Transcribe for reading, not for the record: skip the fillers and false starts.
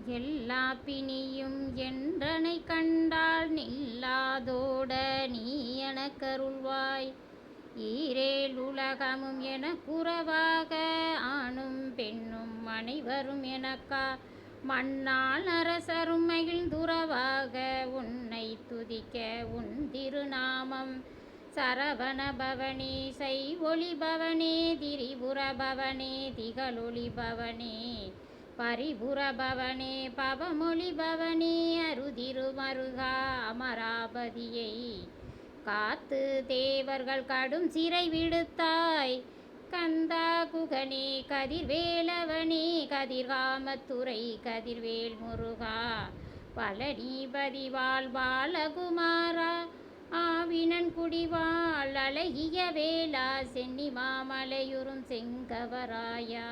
எல்லா பிணியும் என்றனை கண்டால் நில்லாதோட நீ எனக்கருள்வாய். ஈரேல் உலகமும் எனக்குறவாக ஆணும் பெண்ணும் அனைவரும் எனக்கா மண்ணால் அரசரும் மகிழ்ந்துறவாக உன்னை துதிக்க உன் திருநாமம். சரவண பவனே செய்வொளி பவனே திரிபுர பவனே திகழொளி பவனே பரிபுர பவனே பவமொழி பவனே அருதிருமருகா அமராபதியை காத்து தேவர்கள் கடும் சிறை விடுத்தாய். கந்தா குகனே கதிர்வேலவனே கதிர்காமத்துறை கதிர்வேல் முருகா பழனிபதிவாள் பாலகுமாரா ஆவினன் குடிவாள் அழகிய வேளா சென்னி மாமலையுறும் செங்கவராயா.